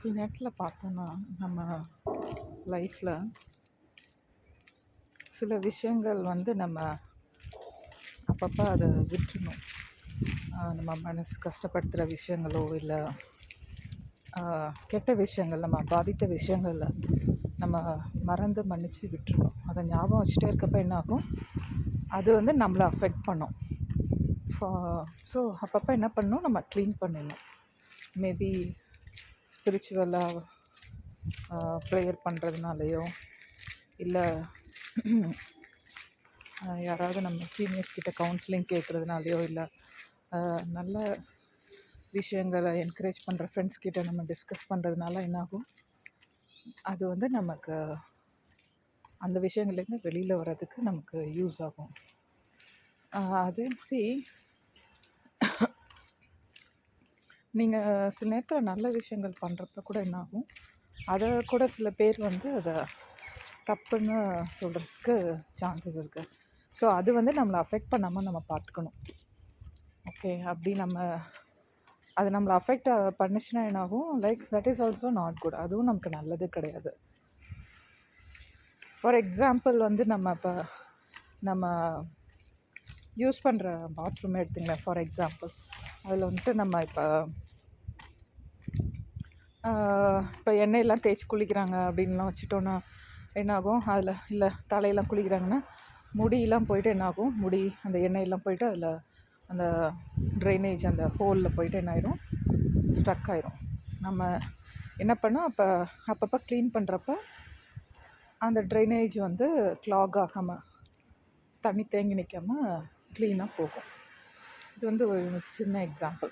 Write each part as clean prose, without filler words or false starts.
சில நேரத்தில் பார்த்தோன்னா நம்ம லைஃப்பில் சில விஷயங்கள் நம்ம அப்பப்போ அதை விட்டுறணும். நம்ம மனசு கஷ்டப்படுத்துகிற விஷயங்களோ இல்லை கெட்ட விஷயங்கள் நம்ம பாதித்த விஷயங்களில் நம்ம மறந்து மன்னித்து விட்டுறணும். அதை ஞாபகம் வச்சுட்டே இருக்கப்போ என்னாகும், அது நம்மளை அஃபெக்ட் பண்ணும். ஸோ அப்பப்போ என்ன பண்ணணும், நம்ம க்ளீன் பண்ணிடணும். மேபி ஸ்பிரிச்சுவலாக ப்ரேயர் பண்ணுறதுனாலையோ இல்லை யாராவது நம்ம சீனியர்ஸ் கிட்ட கவுன்சிலிங் கேட்குறதுனாலையோ இல்லை நல்ல விஷயங்களை என்கரேஜ் பண்ணுற ஃப்ரெண்ட்ஸ் கிட்ட நம்ம டிஸ்கஸ் பண்ணுறதுனால என்னாகும், அது நமக்கு அந்த விஷயங்கள்லேருந்து வெளியில் வர்றதுக்கு நமக்கு யூஸ் ஆகும். அதே மாதிரி நீங்கள் சில நேரத்தில் நல்ல விஷயங்கள் பண்ணுறப்ப கூட என்னாகும், அதை கூட சில பேர் அதை தப்புன்னு சொல்கிறதுக்கு சான்சஸ் இருக்குது. ஸோ அது நம்மளை அஃபெக்ட் பண்ணாமல் நம்ம பார்த்துக்கணும். ஓகே, அப்படி அது நம்மளை அஃபெக்ட் பண்ணிச்சுன்னா என்னாகும், like that is also not good. அதுவும் நமக்கு நல்லது கிடையாது. ஃபார் எக்ஸாம்பிள் நம்ம யூஸ் பண்ணுற பாத்ரூம் எடுத்துங்களேன். ஃபார் எக்ஸாம்பிள் அதில் நம்ம இப்போ எண்ணெயெல்லாம் தேய்ச்சி குளிக்கிறாங்க அப்படின்லாம் வச்சுட்டோன்னா என்னாகும், அதில் இல்லை தலையெல்லாம் குளிக்கிறாங்கன்னா முடியெல்லாம் போயிட்டு என்னாகும், முடி அந்த எண்ணெயெல்லாம் போயிட்டு அதில் அந்த ட்ரைனேஜ் அந்த ஹோலில் போயிட்டு என்ன ஆயிரும், ஸ்ட்ரக் ஆயிரும். நம்ம என்ன பண்ணோம், அப்பப்போ க்ளீன் பண்ணுறப்ப அந்த ட்ரைனேஜ் க்ளாக் ஆகாமல் தண்ணி தேங்கி நிற்காமல் க்ளீனாக போகும். இது ஒரு சின்ன எக்ஸாம்பிள்.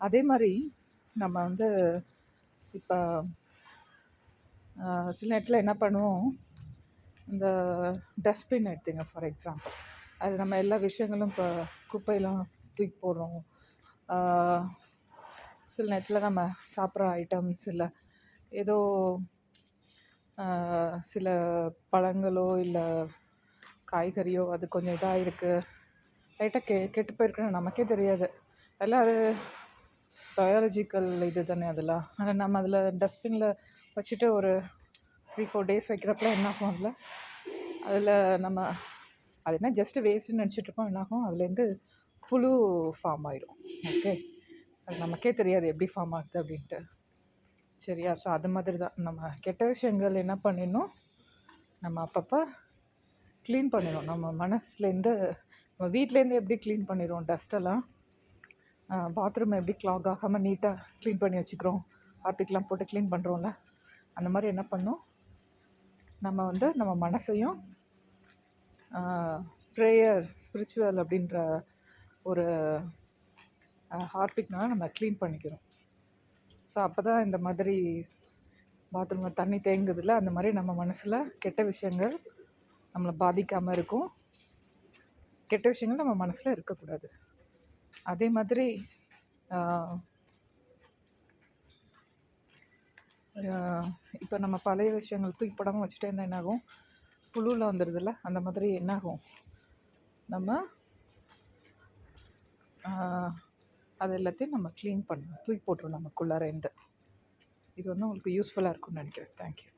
அதே மாதிரி நம்ம இப்போ சில நேரத்தில் என்ன பண்ணுவோம், இந்த டஸ்ட்பின் எடுத்துங்க ஃபார் எக்ஸாம்பிள். அது நம்ம எல்லா விஷயங்களும் இப்போ குப்பையெல்லாம் தூக்கி போடுறோம். சில நேரத்தில் நம்ம சாப்பிட்ற ஐட்டம்ஸ் இல்லை ஏதோ சில பழங்களோ இல்லை காய்கறியோ அது கொஞ்சம் இதாக இருக்குது, லைட்டாக கெட்டு போயிருக்குன்னு நமக்கே தெரியாது. அதெல்லாம் அது பயாலஜிக்கல் இது தானே அதெல்லாம். ஆனால் நம்ம அதில் டஸ்ட்பினில் வச்சுட்டு ஒரு 3-4 டேஸ் வைக்கிறப்பல என்னாகும், அதில் நம்ம அது என்ன ஜஸ்ட்டு வேஸ்ட்டுன்னு நினச்சிட்ருப்போம். என்னாகும், அதுலேருந்து புழு ஃபார்ம் ஆயிடும். ஓகே, அது நமக்கே தெரியாது எப்படி ஃபார்ம் ஆகுது அப்படின்ட்டு. சரியா? ஸோ அது மாதிரி தான் நம்ம கெட்ட விஷயங்கள் என்ன பண்ணிடணும், நம்ம அப்பப்போ க்ளீன் பண்ணிடணும். நம்ம மனசுலேருந்து நம்ம வீட்லேருந்து எப்படி க்ளீன் பண்ணிடுவோம் டஸ்ட்டெல்லாம், பாத்ரூம் எப்படி க்ளாக் ஆகாமல் நீட்டாக க்ளீன் பண்ணி வச்சுக்கிறோம், ஹார்பிக்லாம் போட்டு க்ளீன் பண்ணுறோம்ல, அந்த மாதிரி என்ன பண்ணணும், நம்ம நம்ம மனசையும் ப்ரேயர் ஸ்பிரிச்சுவல் அப்படின்ற ஒரு ஹார்பிக்னால் நம்ம க்ளீன் பண்ணிக்கிறோம். ஸோ அப்போ தான் இந்த மாதிரி பாத்ரூமில் தண்ணி தேங்குதில்ல, அந்த மாதிரி நம்ம மனசில் கெட்ட விஷயங்கள் நம்மளை பாதிக்காமல் இருக்கும். கெட்ட விஷயங்கள் நம்ம மனசில் இருக்கக்கூடாது. அதே மாதிரி இப்போ நம்ம பழைய விஷயங்கள் தூக்கி போடாமல் வச்சுட்டே இருந்தால் என்னாகும், புழுவில் வந்துடுதில்ல, அந்த மாதிரி என்னாகும், நம்ம அது எல்லாத்தையும் நம்ம க்ளீன் பண்ணணும், தூக்கி போட்டுரும் நமக்குள்ளார இருந்து. இது உங்களுக்கு யூஸ்ஃபுல்லாக இருக்கும்னு நினைக்கிறேன். தேங்க்யூ.